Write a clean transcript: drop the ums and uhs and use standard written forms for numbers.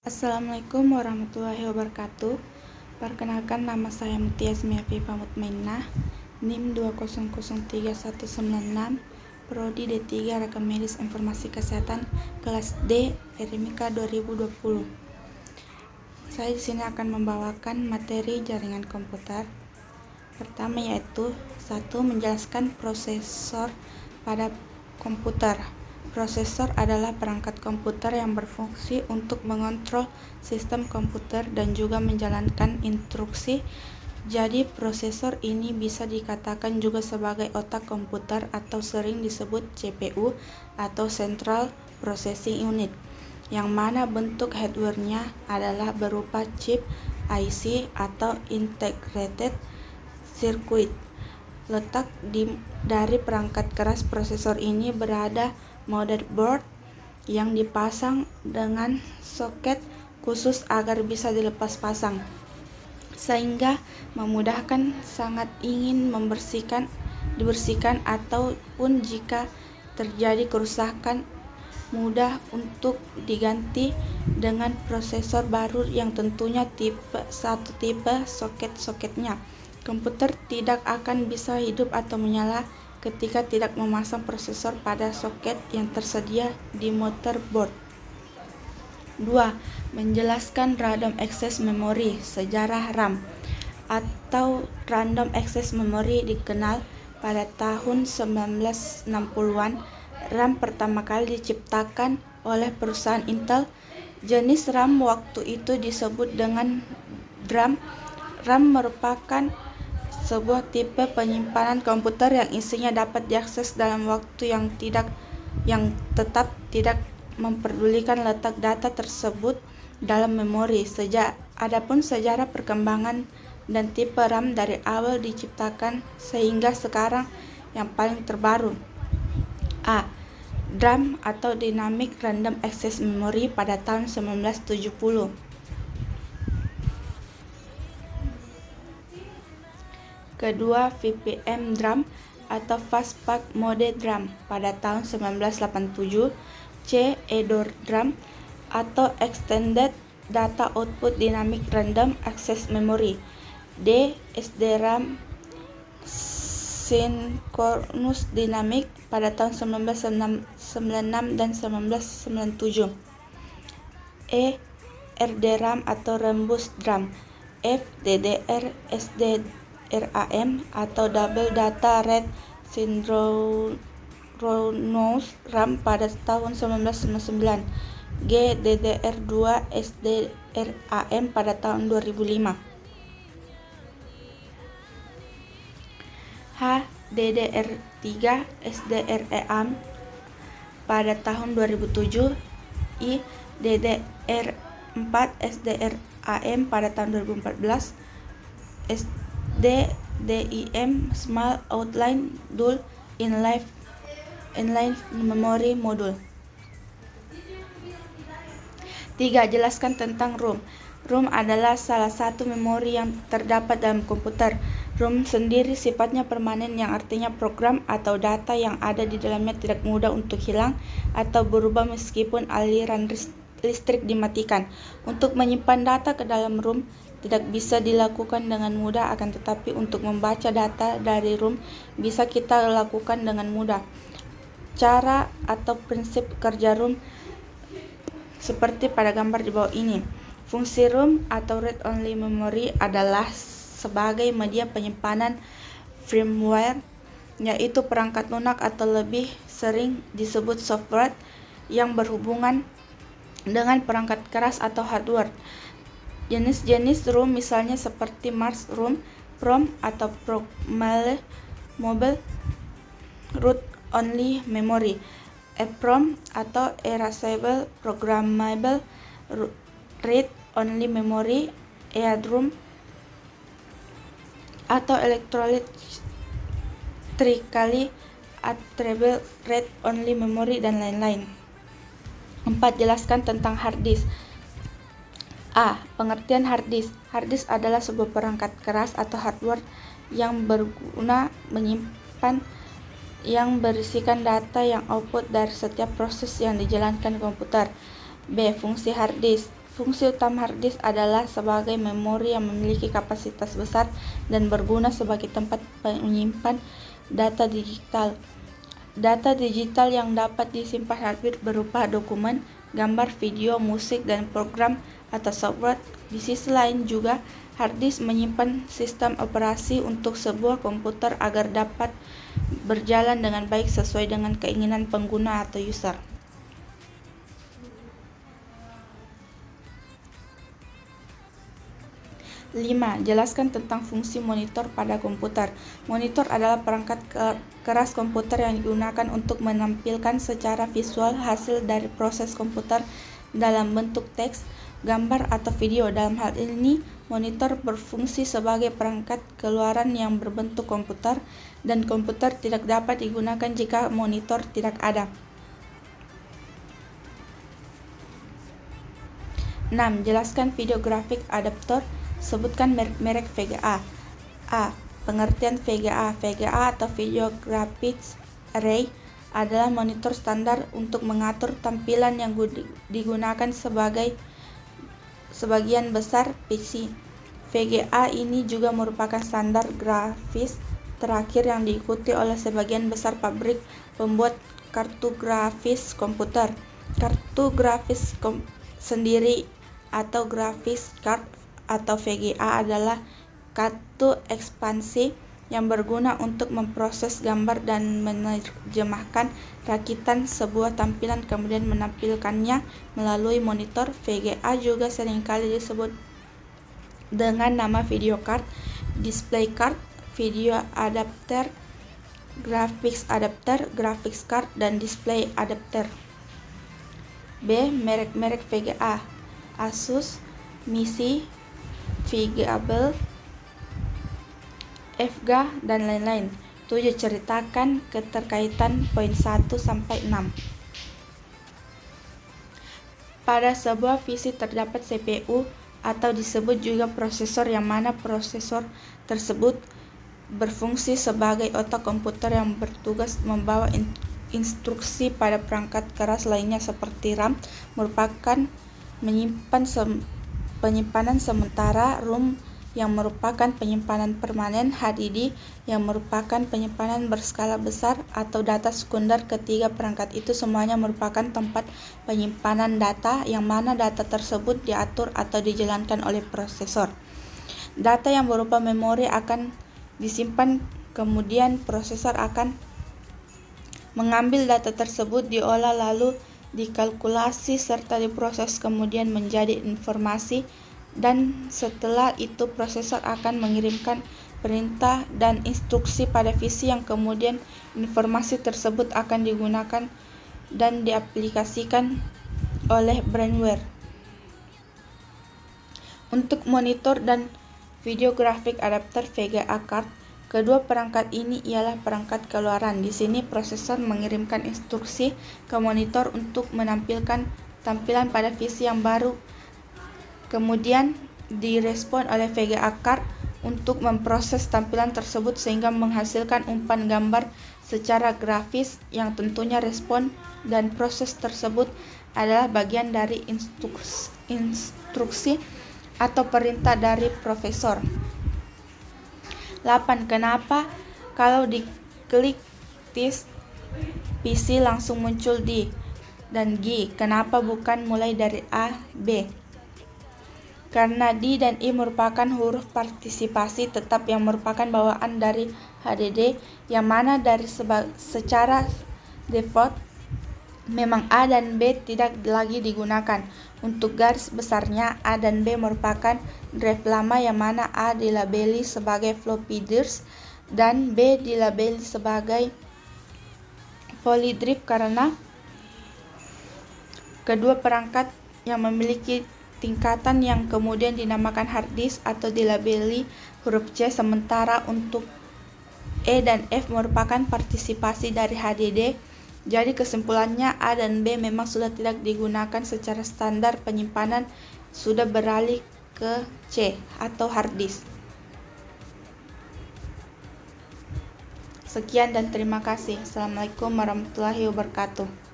Assalamualaikum warahmatullahi wabarakatuh. Perkenalkan, nama saya Mutia Zmiafifa Mutmainnah, NIM 2003196, Prodi D3 Rekam Medis Informasi Kesehatan, kelas D, RMIK 2020. Saya di sini akan membawakan materi jaringan komputer. Pertama yaitu 1. Menjelaskan prosesor pada komputer. Prosesor adalah perangkat komputer yang berfungsi untuk mengontrol sistem komputer dan juga menjalankan instruksi. Jadi prosesor ini bisa dikatakan juga sebagai otak komputer atau sering disebut CPU atau Central Processing Unit, yang mana bentuk hardware-nya adalah berupa chip, IC atau Integrated Circuit. Letak dari perangkat keras prosesor ini berada motherboard yang dipasang dengan soket khusus agar bisa dilepas pasang, sehingga memudahkan sangat ingin dibersihkan ataupun jika terjadi kerusakan mudah untuk diganti dengan prosesor baru yang tentunya satu tipe soket-soketnya. Komputer tidak akan bisa hidup atau menyala ketika tidak memasang prosesor pada soket yang tersedia di motherboard. 2. Menjelaskan Random Access Memory. Sejarah RAM atau Random Access Memory dikenal pada tahun 1960-an. RAM pertama kali diciptakan oleh perusahaan Intel. Jenis RAM waktu itu disebut dengan DRAM. RAM merupakan sebuah tipe penyimpanan komputer yang isinya dapat diakses dalam waktu yang tetap, tidak memperdulikan letak data tersebut dalam memori. Adapun sejarah perkembangan dan tipe RAM dari awal diciptakan sehingga sekarang yang paling terbaru. A. DRAM atau Dynamic Random Access Memory pada tahun 1970. Kedua, VPM DRAM atau Fastpack Mode DRAM pada tahun 1987. C. EDOR DRAM atau Extended Data Output Dynamic Random Access Memory. D. SDRAM Synchronous Dynamic pada tahun 1996 dan 1997. E. RDRAM atau Rhombus DRAM. F. DDR SDRAM atau Double Data Rate Synchronous RAM pada tahun 1999. G. DDR2 SDRAM pada tahun 2005. H. DDR3 SDRAM pada tahun 2007. I. DDR4 SDRAM pada tahun 2014. DIM Small Outline Dual Inline Memory Module. 3. Jelaskan tentang ROM. ROM adalah salah satu memori yang terdapat dalam komputer. ROM sendiri sifatnya permanen, yang artinya program atau data yang ada di dalamnya tidak mudah untuk hilang atau berubah meskipun aliran listrik dimatikan. Untuk menyimpan data ke dalam ROM tidak bisa dilakukan dengan mudah, akan tetapi untuk membaca data dari ROM bisa kita lakukan dengan mudah. Cara atau prinsip kerja ROM seperti pada gambar di bawah ini. Fungsi ROM atau Read Only Memory adalah sebagai media penyimpanan firmware, yaitu perangkat lunak atau lebih sering disebut software yang berhubungan dengan perangkat keras atau hardware. Jenis-jenis ROM misalnya seperti March ROM, PROM atau Programmable Root Only Memory, EPROM atau Erasable Programmable Read Only Memory, EADROM atau Electrically Alterable Read Only Memory, dan lain-lain. 4. Jelaskan tentang hard disk. A. Pengertian hard disk. Hard disk adalah sebuah perangkat keras atau hardware yang berguna menyimpan yang berisikan data yang output dari setiap proses yang dijalankan komputer. B. Fungsi hard disk. Fungsi utama hard disk adalah sebagai memori yang memiliki kapasitas besar dan berguna sebagai tempat menyimpan data digital. Data digital yang dapat disimpan hard disk berupa dokumen, gambar, video, musik, dan program atau software. Di sisi lain juga, hard disk menyimpan sistem operasi untuk sebuah komputer agar dapat berjalan dengan baik sesuai dengan keinginan pengguna atau user. Lima, jelaskan tentang fungsi monitor pada komputer. Monitor adalah perangkat keras komputer yang digunakan untuk menampilkan secara visual hasil dari proses komputer dalam bentuk teks, gambar, atau video. Dalam hal ini, monitor berfungsi sebagai perangkat keluaran yang berbentuk komputer, dan komputer tidak dapat digunakan jika monitor tidak ada. 6. Jelaskan video graphic adapter. Sebutkan merek VGA. A. Pengertian VGA. VGA atau Video Graphics Array adalah monitor standar untuk mengatur tampilan yang digunakan sebagian besar PC. VGA ini juga merupakan standar grafis terakhir yang diikuti oleh sebagian besar pabrik pembuat kartu grafis komputer. Kartu grafis sendiri atau graphics card atau VGA adalah kartu ekspansi yang berguna untuk memproses gambar dan menerjemahkan rakitan sebuah tampilan kemudian menampilkannya melalui monitor. VGA juga seringkali disebut dengan nama video card, display card, video adapter, graphics adapter, graphics card, dan display adapter. B. Merek-merek VGA. Asus, MISI, VGAble, FGA, dan lain-lain. 7. Ceritakan keterkaitan poin 1-6. Pada sebuah PC terdapat CPU atau disebut juga prosesor, yang mana prosesor tersebut berfungsi sebagai otak komputer yang bertugas membawa instruksi pada perangkat keras lainnya seperti RAM, merupakan penyimpanan sementara, ROM yang merupakan penyimpanan permanen, HDD yang merupakan penyimpanan berskala besar, atau data sekunder. Ketiga perangkat itu semuanya merupakan tempat penyimpanan data, yang mana data tersebut diatur atau dijalankan oleh prosesor. Data yang berupa memori akan disimpan, kemudian prosesor akan mengambil data tersebut, diolah, lalu dikalkulasi serta diproses kemudian menjadi informasi, dan setelah itu prosesor akan mengirimkan perintah dan instruksi pada PC yang kemudian informasi tersebut akan digunakan dan diaplikasikan oleh brainware. Untuk monitor dan video graphic adapter VGA card, kedua perangkat ini ialah perangkat keluaran. Di sini prosesor mengirimkan instruksi ke monitor untuk menampilkan tampilan pada PC yang baru, kemudian direspon oleh VGA card untuk memproses tampilan tersebut sehingga menghasilkan umpan gambar secara grafis yang tentunya respon dan proses tersebut adalah bagian dari instruksi atau perintah dari prosesor. 8. Kenapa kalau diklik disk PC langsung muncul D dan G? Kenapa bukan mulai dari A, B? Karena D dan I merupakan huruf partisipasi tetap yang merupakan bawaan dari HDD, yang mana dari secara default memang A dan B tidak lagi digunakan. Untuk garis besarnya, A dan B merupakan drive lama, yang mana A dilabeli sebagai floppy disk dan B dilabeli sebagai volley drive karena kedua perangkat yang memiliki tingkatan yang kemudian dinamakan hard disk atau dilabeli huruf C, sementara untuk E dan F merupakan partisipasi dari HDD. Jadi kesimpulannya, A dan B memang sudah tidak digunakan secara standar penyimpanan, sudah beralih ke C atau hard disk. Sekian dan terima kasih. Assalamualaikum warahmatullahi wabarakatuh.